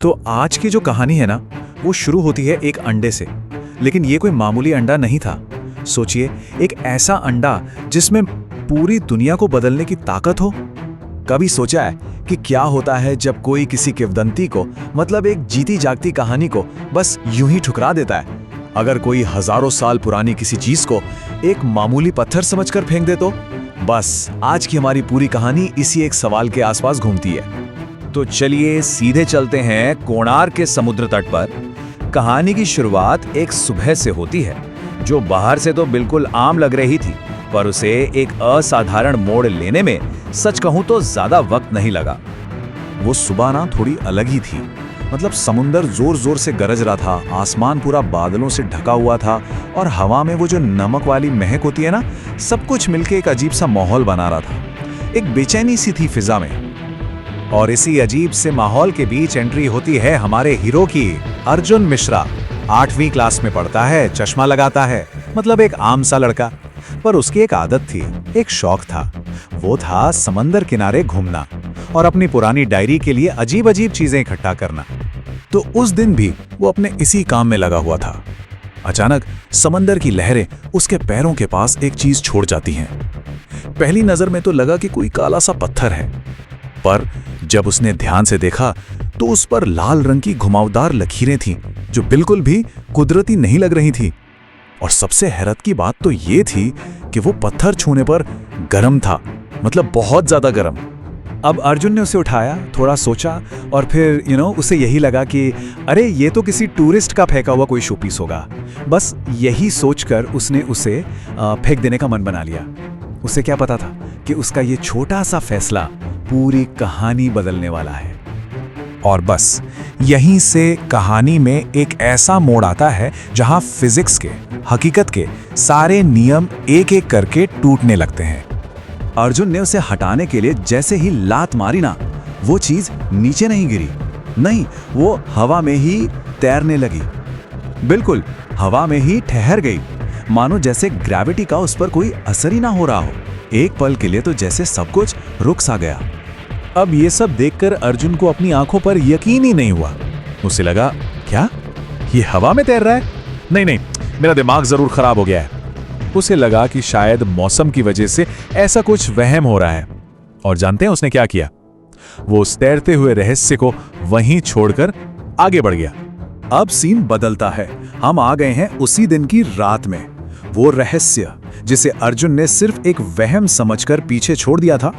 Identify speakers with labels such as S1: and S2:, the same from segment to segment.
S1: तो आज की जो कहानी है ना, वो शुरू होती है एक अंडे से। लेकिन ये कोई मामूली अंडा नहीं था। सोचिए, एक ऐसा अंडा जिसमें पूरी दुनिया को बदलने की ताकत हो।
S2: कभी सोचा है कि क्या होता है जब कोई किसी किंवदंती को, मतलब एक जीती जागती कहानी को बस यूं ही ठुकरा देता है? अगर कोई हजारों साल पुरानी किसी चीज को एक मामूली पत्थर समझकर फेंक दे तो? बस आज की हमारी पूरी कहानी इसी एक सवाल के आसपास घूमती है।
S3: तो चलिए सीधे चलते हैं कोणार्क के समुद्र तट पर। कहानी की शुरुआत एक सुबह से होती है, जो बाहर से तो बिल्कुल आम लग रही थी, पर उसे एक असाधारण मोड़ लेने में सच कहूं तो ज्यादा वक्त नहीं लगा।
S2: वो सुबह ना थोड़ी अलग ही थी। मतलब समुंदर जोर जोर से गरज रहा था, आसमान पूरा बादलों से ढका हुआ था और हवा में वो जो नमक वाली महक होती है ना, सब कुछ मिलके एक अजीब सा माहौल बना रहा था। एक बेचैनी सी थी फिजा में।
S1: और इसी अजीब से माहौल के बीच एंट्री होती है हमारे हीरो की। अर्जुन मिश्रा 8वीं क्लास में पढ़ता है, चश्मा लगाता है, मतलब एक आम सा लड़का। पर उसकी एक आदत थी, एक शौक था। वो था समंदर किनारे घूमना और अपनी पुरानी डायरी के लिए अजीब अजीब चीजें इकट्ठा करना। तो उस दिन भी वो अपने इसी काम में लगा हुआ था। अचानक समंदर की लहरें उसके पैरों के पास एक चीज छोड़ जाती हैं। पहली नजर में तो लगा कि कोई काला सा पत्थर है, पर जब उसने ध्यान से देखा तो उस पर लाल रंग की घुमावदार लकीरें थीं, जो बिल्कुल भी कुदरती नहीं लग रही थी। और सबसे हैरत की बात तो ये थी कि वो पत्थर छूने पर गर्म था, मतलब बहुत ज्यादा गर्म। अब अर्जुन ने उसे उठाया, थोड़ा सोचा और फिर उसे यही लगा कि अरे ये तो किसी टूरिस्ट का फेंका हुआ कोई शोपीस होगा। बस यही सोचकर उसने उसे फेंक देने का मन बना लिया। उसे क्या पता था कि उसका ये छोटा सा फैसला पूरी कहानी बदलने वाला है। और बस यहीं से कहानी में एक ऐसा मोड़ आता है जहां फिजिक्स के, हकीकत के सारे नियम एक एक करके टूटने लगते हैं।
S2: अर्जुन ने उसे हटाने के लिए जैसे ही लात मारी ना, वो चीज नीचे नहीं गिरी, नहीं, वो हवा में ही तैरने लगी। बिल्कुल हवा में ही ठहर गई, मानो जैसे ग्रेविटी का उस पर कोई असर ही ना हो रहा हो। एक पल के लिए तो जैसे सब कुछ रुक सा गया।
S1: अब ये सब देखकर अर्जुन को अपनी आंखों पर यकीन ही नहीं हुआ। उसे लगा, क्या ये हवा में तैर रहा है? नहीं, मेरा दिमाग जरूर खराब हो गया है। उसे लगा कि शायद मौसम की वजह से ऐसा कुछ वहम हो रहा है। और जानते हैं उसने क्या किया? वो उस तैरते हुए रहस्य को वहीं छोड़कर आगे बढ़ गया।
S2: अब सीन बदलता है। हम आ गए हैं उसी दिन की रात में। वो रहस्य जिसे अर्जुन ने सिर्फ एक वहम समझकर पीछे छोड़ दिया था,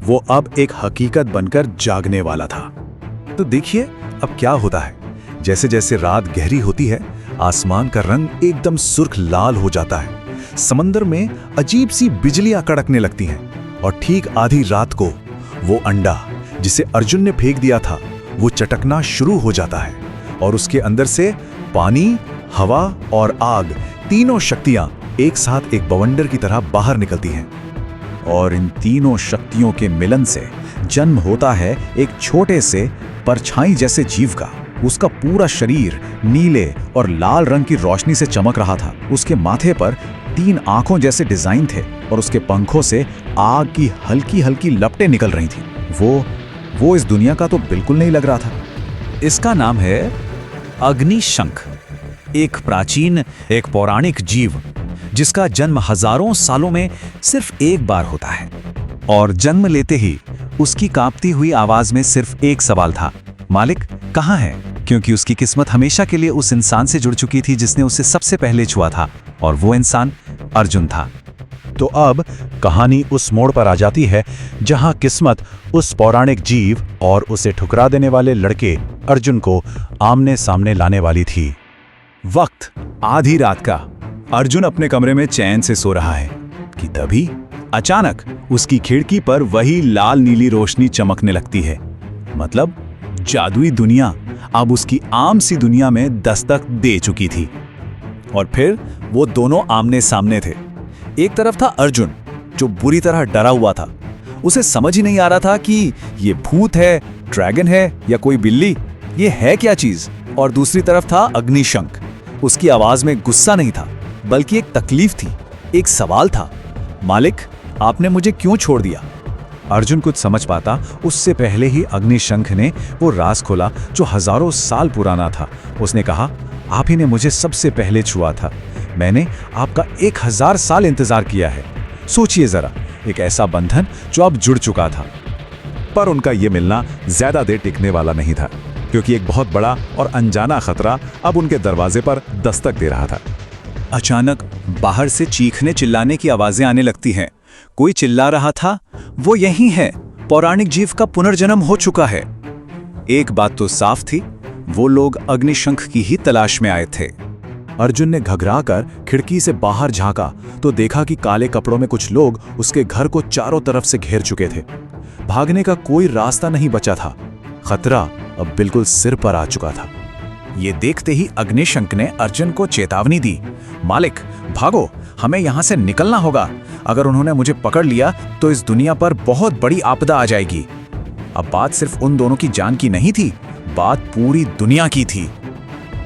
S2: वो अब एक हकीकत बनकर जागने वाला था। तो देखिए अब क्या होता है। जैसे जैसे रात गहरी होती है, आसमान का रंग एकदम सुर्ख लाल हो जाता है। समंदर में अजीब सी बिजलियां कड़कने लगती हैं। और ठीक आधी रात को वो अंडा जिसे अर्जुन ने फेंक दिया था, वो चटकना शुरू हो जाता है। और उसके अंदर से पानी, हवा और आग, तीनों शक्तियां एक साथ एक बवंडर की तरह बाहर निकलती हैं। और इन तीनों शक्तियों के मिलन से जन्म होता है एक छोटे से परछाई जैसे जीव का। उसका पूरा शरीर नीले और लाल रंग की रोशनी से चमक रहा था। उसके माथे पर 3 आंखों जैसे डिजाइन थे और उसके पंखों से आग की हल्की हल्की लपटें निकल रही थी। वो इस दुनिया का तो बिल्कुल नहीं लग रहा था।
S3: इसका नाम है अग्निशंख, एक प्राचीन, एक पौराणिक जीव जिसका जन्म हजारों सालों में सिर्फ एक बार होता है। और जन्म लेते ही उसकी कांपती हुई आवाज में सिर्फ एक सवाल था, मालिक कहाँ है? क्योंकि उसकी किस्मत हमेशा के लिए उस इंसान से जुड़ चुकी थी जिसने उसे सबसे पहले छुआ था, और वो इंसान अर्जुन था।
S1: तो अब कहानी उस मोड़ पर आ जाती है जहां किस्मत उस पौराणिक जीव और उसे ठुकरा देने वाले लड़के अर्जुन को आमने सामने लाने वाली थी।
S2: वक्त आधी रात का। अर्जुन अपने कमरे में चैन से सो रहा है कि तभी अचानक उसकी खिड़की पर वही लाल नीली रोशनी चमकने लगती है। मतलब जादुई दुनिया अब उसकी आम सी दुनिया में दस्तक दे चुकी थी। और फिर वो दोनों आमने सामने थे। एक तरफ था अर्जुन, जो बुरी तरह डरा हुआ था। उसे समझ ही नहीं आ रहा था कि ये भूत है, ड्रैगन है या कोई बिल्ली, ये है क्या चीज। और दूसरी तरफ था अग्निशंख। उसकी आवाज में गुस्सा नहीं था, बल्कि एक तकलीफ थी, एक सवाल था, मालिक आपने मुझे क्यों छोड़ दिया?
S1: अर्जुन कुछ समझ पाता उससे पहले ही अग्निशंख ने वो राज खोला जो हजारों साल पुराना था। उसने कहा, आप ही ने मुझे सबसे पहले छुआ था। मैंने आपका 1000 साल इंतजार किया है। सोचिए जरा, एक ऐसा बंधन जो अब जुड़ चुका था।
S2: पर उनका ये मिलना ज्यादा देर टिकने वाला नहीं था, क्योंकि एक बहुत बड़ा और अनजाना खतरा अब उनके दरवाजे पर दस्तक दे रहा था।
S3: अचानक बाहर से चीखने चिल्लाने की आवाजें आने लगती हैं। कोई चिल्ला रहा था, वो यही है, पौराणिक जीव का पुनर्जन्म हो चुका है। एक बात तो साफ थी, वो लोग अग्निशंख की ही तलाश में आए थे।
S2: अर्जुन ने घबराकर खिड़की से बाहर झांका तो देखा कि काले कपड़ों में कुछ लोग उसके घर को चारों तरफ से घेर चुके थे। भागने का कोई रास्ता नहीं बचा था। खतरा अब बिल्कुल सिर पर आ चुका था।
S3: ये देखते ही अग्निशंख ने अर्जुन को चेतावनी दी, मालिक भागो, हमें यहां से निकलना होगा। अगर उन्होंने मुझे पकड़ लिया तो इस दुनिया पर बहुत बड़ी आपदा आ जाएगी। अब बात सिर्फ उन दोनों की जान की नहीं थी, बात पूरी दुनिया की थी।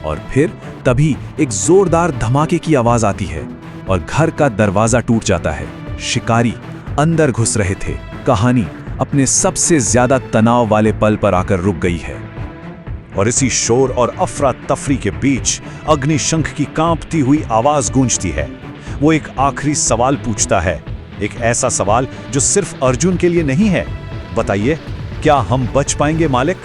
S1: और फिर तभी एक जोरदार धमाके की आवाज आती है और घर का दरवाजा टूट जाता है। शिकारी अंदर घुस रहे थे। कहानी अपने सबसे ज्यादा तनाव वाले पल पर आकर रुक गई है।
S2: और इसी शोर और अफरा तफरी के बीच अग्निशंख की कांपती हुई आवाज गूंजती है। वो एक आखिरी सवाल पूछता है, एक ऐसा सवाल जो सिर्फ अर्जुन के लिए नहीं है। बताइए, क्या हम बच पाएंगे मालिक?